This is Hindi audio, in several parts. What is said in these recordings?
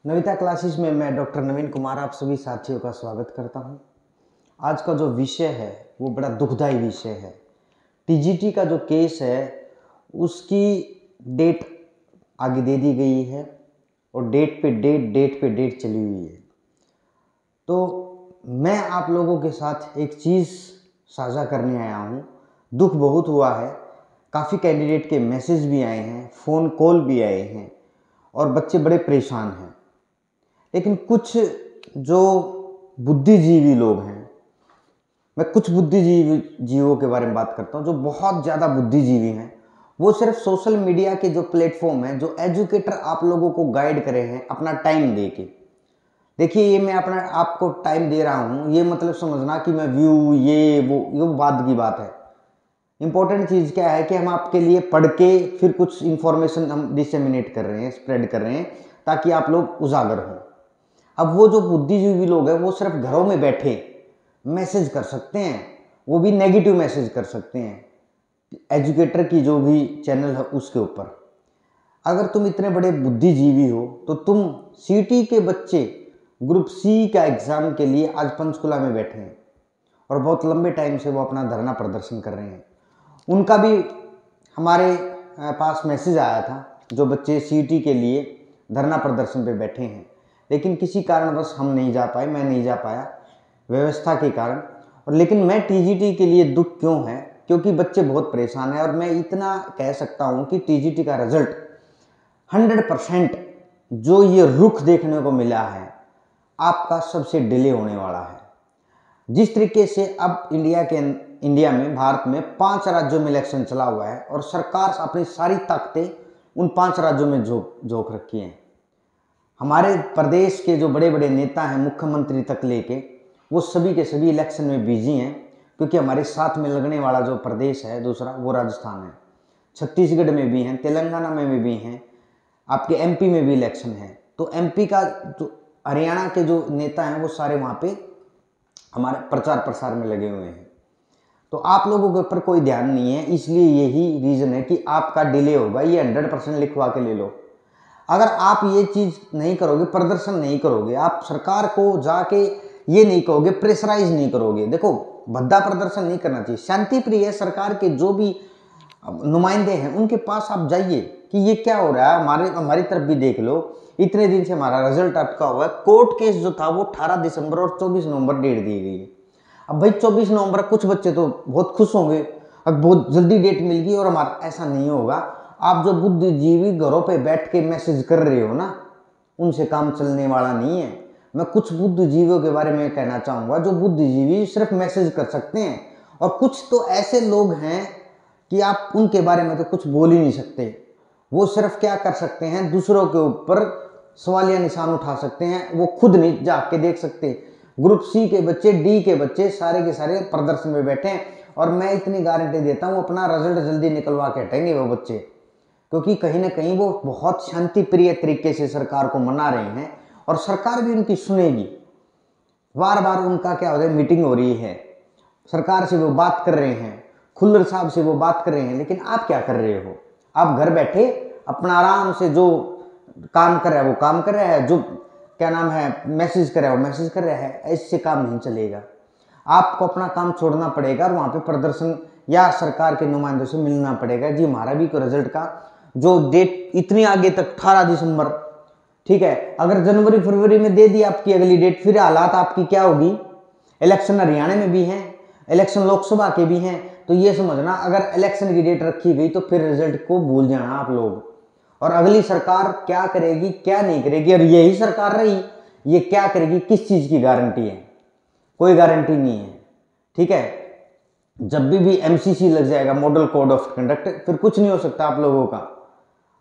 नविता क्लासेस में मैं डॉक्टर नवीन कुमार आप सभी साथियों का स्वागत करता हूं। आज का जो विषय है वो बड़ा दुखदाई विषय है। टीजीटी का जो केस है उसकी डेट आगे दे दी गई है और डेट पे डेट चली हुई है। तो मैं आप लोगों के साथ एक चीज़ साझा करने आया हूं। दुख बहुत हुआ है, काफ़ी कैंडिडेट के मैसेज भी आए हैं, फ़ोन कॉल भी आए हैं और बच्चे बड़े परेशान हैं। लेकिन कुछ जो बुद्धिजीवी लोग हैं, मैं कुछ बुद्धिजीवियों के बारे में बात करता हूँ जो बहुत ज़्यादा बुद्धिजीवी हैं। वो सिर्फ सोशल मीडिया के जो प्लेटफॉर्म है, जो एजुकेटर आप लोगों को गाइड करे हैं अपना टाइम दे के। देखिए, ये मैं अपना आपको टाइम दे रहा हूँ, ये मतलब समझना कि मैं व्यू ये बाद की बात है। इंपॉर्टेंट चीज़ क्या है कि हम आपके लिए पढ़ के फिर कुछ इंफॉर्मेशन हम डिसेमिनेट कर रहे हैं, स्प्रेड कर रहे हैं ताकि आप लोग उजागर हों। अब वो जो बुद्धिजीवी लोग हैं वो सिर्फ घरों में बैठे मैसेज कर सकते हैं, वो भी नेगेटिव मैसेज कर सकते हैं एजुकेटर की जो भी चैनल है उसके ऊपर। अगर तुम इतने बड़े बुद्धिजीवी हो तो तुम सीटी के बच्चे ग्रुप सी का एग्ज़ाम के लिए आज पंचकुला में बैठे हैं और बहुत लंबे टाइम से वो अपना धरना प्रदर्शन कर रहे हैं। उनका भी हमारे पास मैसेज आया था, जो बच्चे सीटी के लिए धरना प्रदर्शन पे बैठे हैं, लेकिन किसी कारणवश हम नहीं जा पाए, मैं नहीं जा पाया व्यवस्था के कारण। और लेकिन मैं टीजीटी के लिए दुख क्यों है, क्योंकि बच्चे बहुत परेशान हैं। और मैं इतना कह सकता हूं कि टीजीटी का रिजल्ट 100% जो ये रुख देखने को मिला है आपका सबसे डिले होने वाला है। जिस तरीके से अब इंडिया में भारत में 5 राज्यों में इलेक्शन चला हुआ है और सरकार अपनी सारी ताकतें उन 5 राज्यों में झोंक रखी हैं। हमारे प्रदेश के जो बड़े बड़े नेता हैं, मुख्यमंत्री तक लेके, वो सभी के सभी इलेक्शन में बिजी हैं, क्योंकि हमारे साथ में लगने वाला जो प्रदेश है दूसरा वो राजस्थान है। छत्तीसगढ़ में भी हैं, तेलंगाना में भी हैं, आपके एमपी में भी इलेक्शन है। तो एमपी का जो हरियाणा के जो नेता हैं वो सारे वहाँ पे हमारे प्रचार प्रसार में लगे हुए हैं। तो आप लोगों के ऊपर कोई ध्यान नहीं है, इसलिए यही रीज़न है कि आपका डिले होगा। ये 100% लिखवा के ले लो। अगर आप ये चीज़ नहीं करोगे, प्रदर्शन नहीं करोगे, आप सरकार को जाके ये नहीं कहोगे, प्रेशराइज नहीं करोगे। देखो, भद्दा प्रदर्शन नहीं करना चाहिए। शांति प्रिय सरकार के जो भी नुमाइंदे हैं उनके पास आप जाइए कि ये क्या हो रहा है। हमारी तरफ भी देख लो, इतने दिन से हमारा रिजल्ट अटका हुआ है। कोर्ट केस जो था वो 18 दिसंबर और 24 नवंबर डेट दी गई है। अब भाई 24 नवंबर कुछ बच्चे तो बहुत खुश होंगे, अब बहुत जल्दी डेट मिल गई, और हमारा ऐसा नहीं होगा। आप जो बुद्धिजीवी घरों पे बैठ के मैसेज कर रहे हो ना, उनसे काम चलने वाला नहीं है। मैं कुछ बुद्धिजीवियों के बारे में कहना चाहूँगा जो बुद्धिजीवी सिर्फ मैसेज कर सकते हैं, और कुछ तो ऐसे लोग हैं कि आप उनके बारे में तो कुछ बोल ही नहीं सकते। वो सिर्फ क्या कर सकते हैं, दूसरों के ऊपर सवालिया निशान उठा सकते हैं, वो खुद नहीं जाके देख सकते। ग्रुप सी के बच्चे, डी के बच्चे सारे के सारे प्रदर्शन में बैठे हैं, और मैं इतनी गारंटी देता हूँ अपना रिजल्ट जल्दी निकलवा के हटेंगे वो बच्चे, क्योंकि कहीं ना कहीं वो बहुत शांति प्रिय तरीके से सरकार को मना रहे हैं और सरकार भी उनकी सुनेगी। बार बार उनका क्या हो रहा है, मीटिंग हो रही है, सरकार से वो बात कर रहे हैं, खुल्लर साहब से वो बात कर रहे हैं, लेकिन आप क्या कर रहे हो? आप घर बैठे अपना आराम से जो काम कर रहा है वो काम कर रहा है, जो क्या नाम है मैसेज कर रहा है वो मैसेज कर रहा है। इससे काम नहीं चलेगा, आपको अपना काम छोड़ना पड़ेगा और वहाँ पे प्रदर्शन या सरकार के नुमाइंदों से मिलना पड़ेगा। जी, हमारा भी रिजल्ट का जो डेट इतनी आगे तक 18 दिसंबर, ठीक है, अगर जनवरी फरवरी में दे दी आपकी अगली डेट, फिर हालात आपकी क्या होगी? इलेक्शन हरियाणा में भी हैं, इलेक्शन लोकसभा के भी हैं। तो ये समझना, अगर इलेक्शन की डेट रखी गई तो फिर रिजल्ट को भूल जाना आप लोग, और अगली सरकार क्या करेगी क्या नहीं करेगी, और यही सरकार रही, ये क्या करेगी, किस चीज़ की गारंटी है? कोई गारंटी नहीं है, ठीक है। जब भी एमसीसी लग जाएगा, मॉडल कोड ऑफ कंडक्ट, फिर कुछ नहीं हो सकता आप लोगों का।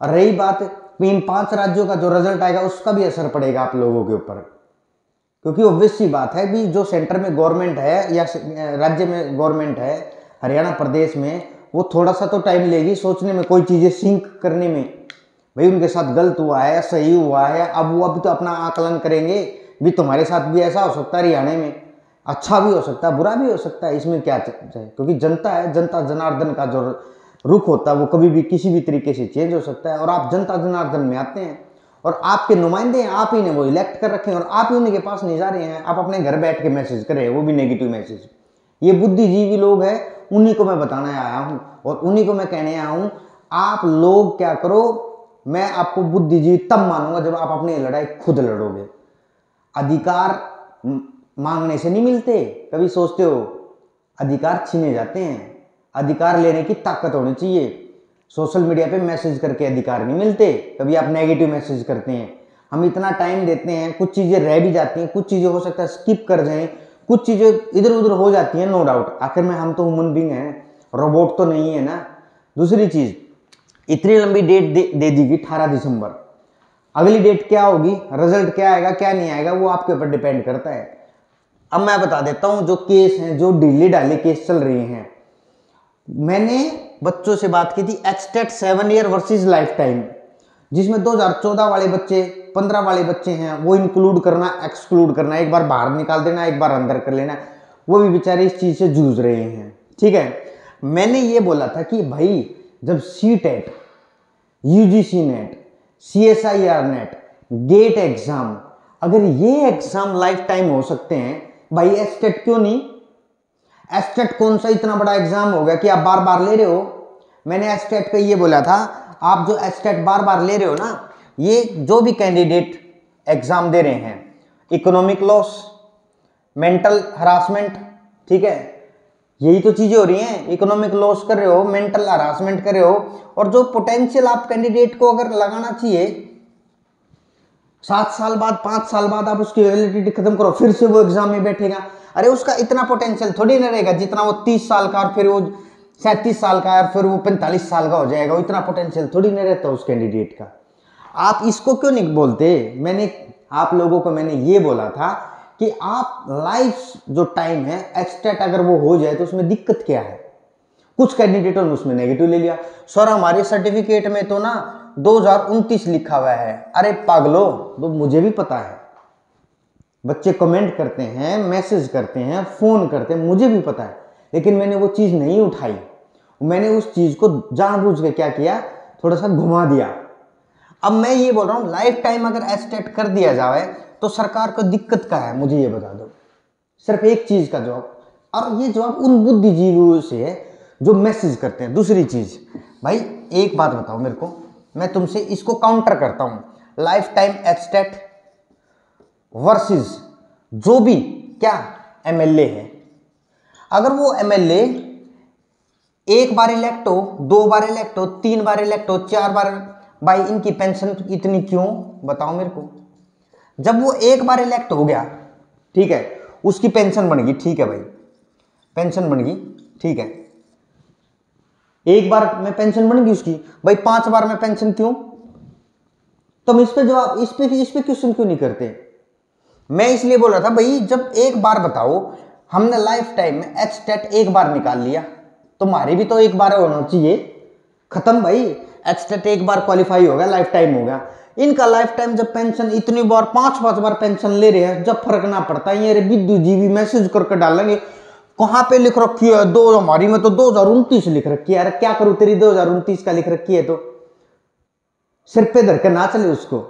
और रही बात इन 5 राज्यों का, जो रिजल्ट आएगा उसका भी असर पड़ेगा आप लोगों के ऊपर, क्योंकि ऑब्वियस सी बात है भी जो सेंटर में गवर्नमेंट है या राज्य में गवर्नमेंट है, हरियाणा प्रदेश में, वो थोड़ा सा तो टाइम लेगी सोचने में, कोई चीज़ें सिंक करने में, भाई उनके साथ गलत हुआ है या सही हुआ है। अब वो अभी तो अपना आकलन करेंगे भी, तुम्हारे साथ भी ऐसा हो सकता है हरियाणा में, अच्छा भी हो सकता है बुरा भी हो सकता है, इसमें क्या है, क्योंकि जनता है, जनता जनार्दन का जो रुख होता है वो कभी भी किसी भी तरीके से चेंज हो सकता है। और आप जनता जनार्दन में आते हैं और आपके नुमाइंदे हैं, आप ही ने वो इलेक्ट कर रखे हैं और आप ही उन्हीं के पास नहीं जा रहे हैं। आप अपने घर बैठ के मैसेज कर रहे हैं, वो भी नेगेटिव मैसेज। ये बुद्धिजीवी लोग हैं, उन्हीं को मैं बताने आया हूं और उन्हीं को मैं कहने आया हूं, आप लोग क्या करो, मैं आपको बुद्धिजीवी तब मानूंगा जब आप अपनी लड़ाई खुद लड़ोगे। अधिकार मांगने से नहीं मिलते, कभी सोचते हो अधिकार छीने जाते हैं। अधिकार लेने की ताकत होनी चाहिए। सोशल मीडिया पे मैसेज करके अधिकार नहीं मिलते, कभी आप नेगेटिव मैसेज करते हैं। हम इतना टाइम देते हैं, कुछ चीज़ें रह भी जाती हैं, कुछ चीज़ें हो सकता है स्किप कर जाएं, कुछ चीज़ें इधर उधर हो जाती हैं, नो डाउट। आखिर में हम तो ह्यूमन बीइंग हैं, रोबोट तो नहीं है ना। दूसरी चीज़, इतनी लंबी डेट दे दी गई 18 दिसंबर, अगली डेट क्या होगी, रिजल्ट क्या आएगा क्या नहीं आएगा, वो आपके ऊपर डिपेंड करता है। अब मैं बता देता हूँ, जो केस हैं, जो ढीले ढाले केस चल रहे हैं, मैंने बच्चों से बात की थी HTET 7 year versus life time, जिसमें 2014 वाले बच्चे, 15 वाले बच्चे हैं, वो इंक्लूड करना एक्सक्लूड करना, एक बार बाहर निकाल देना, एक बार अंदर कर लेना, वो भी बेचारे इस चीज़ से जूझ रहे हैं। ठीक है, मैंने ये बोला था कि भाई जब CTET, UGC NET, CSIR NET, GATE exam, अगर ये एग्जाम लाइफ टाइम हो सकते हैं, भाई एचटेट क्यों नहीं? एचटेट कौन सा इतना बड़ा एग्जाम हो गया कि आप बार बार ले रहे हो? मैंने एचटेट का ये बोला था, आप जो एचटेट बार बार ले रहे हो ना, ये जो भी कैंडिडेट एग्जाम दे रहे हैं, इकोनॉमिक लॉस, मेंटल हरासमेंट, ठीक है, यही तो चीजें हो रही हैं। इकोनॉमिक लॉस कर रहे हो, मेंटल हरासमेंट कर रहे हो, और जो पोटेंशियल आप कैंडिडेट को अगर लगाना चाहिए, 7 साल बाद, 5 साल बाद आप उसकी वैलिडिटी खत्म करो, फिर से वो एग्जाम में बैठेगा। अरे उसका इतना पोटेंशियल थोड़ी ना रहेगा जितना वो 30 साल का, और फिर वो 37 साल का, और फिर वो 45 साल का हो जाएगा। वो इतना पोटेंशियल थोड़ी ना रहता उस कैंडिडेट का। आप इसको क्यों नहीं बोलते? मैंने आप लोगों को मैंने ये बोला था कि आप लाइफ जो टाइम है, एचटेट अगर वो हो जाए तो उसमें दिक्कत क्या है? कुछ कैंडिडेटों ने उसमें नेगेटिव ले लिया, सर हमारे सर्टिफिकेट में तो ना 2029 लिखा हुआ है। अरे पागलो, तो मुझे भी पता है, बच्चे कमेंट करते हैं, मैसेज करते हैं, फोन करते हैं, मुझे भी पता है, लेकिन मैंने वो चीज नहीं उठाई। मैंने उस चीज को जानबूझ के क्या किया, थोड़ा सा घुमा दिया। अब मैं ये बोल रहा हूं, लाइफ टाइम अगर एचटेट कर दिया जाए तो सरकार को दिक्कत क्या है, मुझे ये बता दो। सिर्फ एक चीज का जवाब, और ये जवाब उन बुद्धिजीवियों से है जो मैसेज करते हैं। दूसरी चीज, भाई एक बात बताओ मेरे को, मैं तुमसे इसको काउंटर करता हूं, लाइफ टाइम एचटेट वर्सेस जो भी क्या एमएलए है। अगर वो एमएलए एक बार इलेक्ट हो, 2 बार इलेक्ट हो, 3 बार इलेक्ट हो, 4 बार, भाई इनकी पेंशन इतनी क्यों, बताओ मेरे को। जब वो एक बार इलेक्ट हो गया, ठीक है, उसकी पेंशन बन गई, ठीक है भाई, पेंशन बन गई, ठीक है, एक बार में पेंशन बन गई उसकी, भाई 5 बार में पेंशन क्यों? तुम इस पे जवाब, इस पे क्वेश्चन क्यों नहीं करते? मैं इसलिए बोल रहा था भाई, जब एक बार बताओ, हमने लाइफ टाइम में एचटेट एक बार निकाल लिया, तुम्हारी भी तो एक बार होना चाहिए, खत्म भाई। एचटेट एक बार क्वालिफाई हो गया, लाइफ टाइम हो गया। इनका लाइफ टाइम जब पेंशन इतनी बार 5-5 बार पेंशन ले रहे हैं, जब फर्क ना पड़ता है, ये विद्युजीवी मैसेज करके डालेंगे, कहां पे लिख रखी है दो, हमारी में तो 2029 लिख रखी है। अरे क्या करूं, तेरी 2029 का लिख रखी है तो सिर पे धर के ना चले उसको,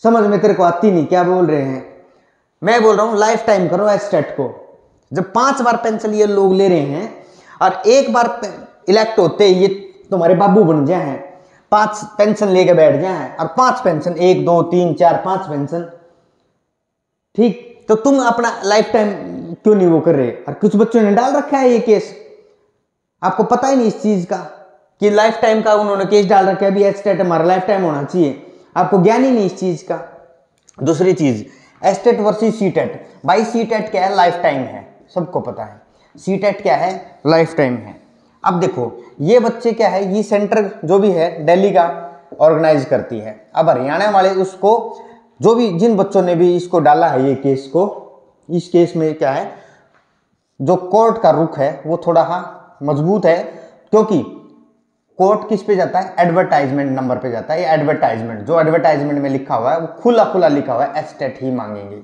समझ में तेरे को आती नहीं क्या बोल रहे हैं। मैं बोल रहा हूं लाइफ टाइम करो एचटेट को। जब 5 बार पेंशन ये लोग ले रहे हैं और एक बार इलेक्ट होते ये तुम्हारे बाबू बन जाए हैं, 5 पेंशन लेके बैठ जाए हैं, और 5 पेंशन, 1 2 3 4 5 पेंशन, ठीक, तो तुम अपना लाइफ टाइम क्यों नहीं वो कर रहे? और कुछ बच्चों ने डाल रखा है ये केस, आपको पता ही नहीं इस चीज का कि लाइफ टाइम का उन्होंने केस डाल रखा है, अभी एचटेट हमारा लाइफ टाइम होना चाहिए, आपको ज्ञान ही नहीं इस चीज का। दूसरी चीज, एचटेट वर्सेस सीटेट, भाई सीटेट क्या है, लाइफ टाइम है, सबको पता है। सीटेट क्या है, लाइफ टाइम है। अब देखो ये बच्चे क्या है, ये सेंटर जो भी है दिल्ली का ऑर्गेनाइज करती है। अब हरियाणा वाले उसको, जो भी जिन बच्चों ने भी इसको डाला है ये केस को, इस केस में क्या है, जो कोर्ट का रुख है वो थोड़ा मजबूत है, क्योंकि कोर्ट किस पे जाता है, एडवर्टाइजमेंट नंबर पे जाता है। ये एडवर्टाइजमेंट, जो एडवर्टाइजमेंट में लिखा हुआ है वो खुला खुला लिखा हुआ है, एचटेट ही मांगेंगे,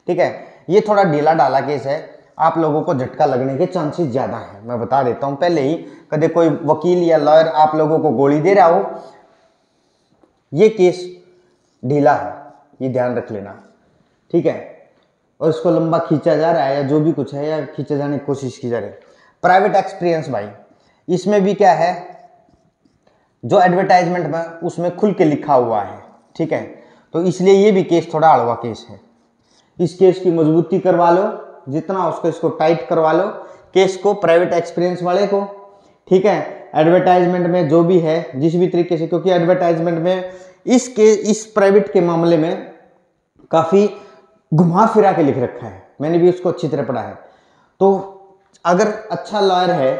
ठीक है। ये थोड़ा ढीला डाला केस है, आप लोगों को झटका लगने के चांसेस ज्यादा हैं, मैं बता देता हूं पहले ही। कभी कोई वकील या लॉयर आप लोगों को गोली दे रहा हो, ये केस ढीला है, ये ध्यान रख लेना, ठीक है। और इसको लंबा खींचा जा रहा है या जो भी कुछ है, या खींचे जाने की कोशिश की जा रही है। प्राइवेट एक्सपीरियंस भाई, इसमें भी क्या है, जो एडवर्टाइजमेंट में उसमें खुल के लिखा हुआ है, ठीक है। तो इसलिए ये भी केस थोड़ा अड़वा केस है। इस केस की मजबूती करवा लो, जितना उसको इसको टाइट करवा लो केस को, प्राइवेट एक्सपीरियंस वाले को, ठीक है। एडवर्टाइजमेंट में जो भी है जिस भी तरीके से, क्योंकि एडवर्टाइजमेंट में इस प्राइवेट के मामले में काफ़ी घुमा फिरा के लिख रखा है, मैंने भी उसको अच्छी तरह पढ़ा है। तो अगर अच्छा लॉयर है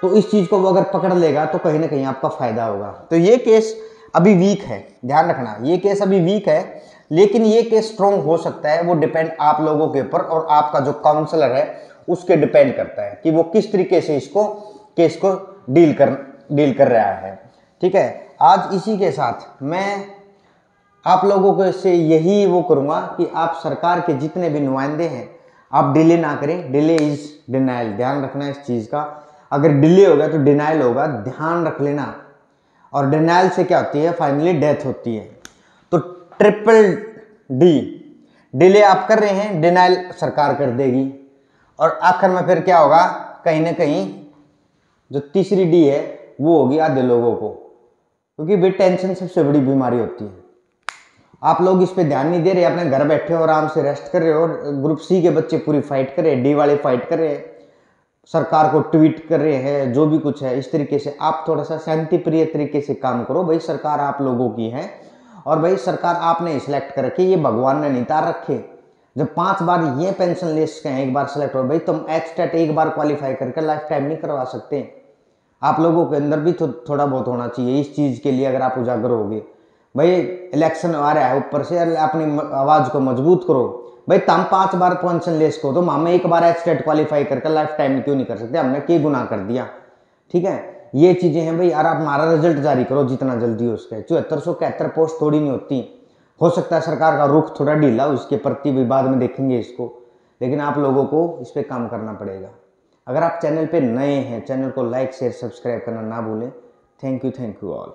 तो इस चीज़ को वो अगर पकड़ लेगा तो कहीं ना कहीं आपका फायदा होगा। तो ये केस अभी वीक है, ध्यान रखना, ये केस अभी वीक है, लेकिन ये केस स्ट्रॉन्ग हो सकता है। वो डिपेंड आप लोगों के ऊपर और आपका जो काउंसलर है उसके डिपेंड करता है कि वो किस तरीके से इसको केस को डील कर रहा है, ठीक है। आज इसी के साथ मैं आप लोगों को से यही वो करूँगा कि आप सरकार के जितने भी नुमाइंदे हैं आप डिले ना करें। डिले इज डिनाइल, ध्यान रखना इस चीज़ का। अगर डिले होगा तो डिनाइल होगा, ध्यान रख लेना। और डिनाइल से क्या होती है, फाइनली डेथ होती है। तो ट्रिपल डी, डिले आप कर रहे हैं, डिनाइल सरकार कर देगी, और आखिर में फिर क्या होगा, कहीं ना कहीं जो तीसरी डी है वो होगी आधे लोगों को, क्योंकि भाई टेंशन सबसे बड़ी बीमारी होती है। आप लोग इस पे ध्यान नहीं दे रहे, अपने घर बैठे हो, आराम से रेस्ट कर रहे हो, और ग्रुप सी के बच्चे पूरी फाइट कर रहे हैं, डी वाले फाइट कर रहे हैं, सरकार को ट्वीट कर रहे हैं, जो भी कुछ है। इस तरीके से आप थोड़ा सा शांति प्रिय तरीके से काम करो। भाई सरकार आप लोगों की है, और भाई सरकार आपने सिलेक्ट कर रखी, ये भगवान ने नहीं तार रखे। जब 5 बार ये पेंशन लिस्ट के हैं, एक बार सेलेक्ट हो, भाई तुम एक्सटेट एक बार क्वालिफाई करके लाइफ टाइम नहीं करवा सकते। आप लोगों के अंदर भी थोड़ा बहुत होना चाहिए इस चीज़ के लिए, अगर आप उजागर होगे। भाई इलेक्शन आ रहा है, ऊपर से अपनी आवाज़ को मजबूत करो। भाई तुम 5 बार पेंशन लेस को, तो हम एक बार एक्सटेट क्वालिफाई करके लाइफ टाइम में क्यों नहीं कर सकते? हमने क्या गुनाह कर दिया? ठीक है, ये चीज़ें हैं भाई। और आप हमारा रिजल्ट जारी करो जितना जल्दी हो सके। 7471 पोस्ट थोड़ी नहीं होती। हो सकता है सरकार का रुख थोड़ा ढीला हो, इसके प्रति भी बाद में देखेंगे इसको, लेकिन आप लोगों को इस पर काम करना पड़ेगा। अगर आप चैनल पे नए हैं, चैनल को लाइक शेयर सब्सक्राइब करना ना भूलें। Thank you all.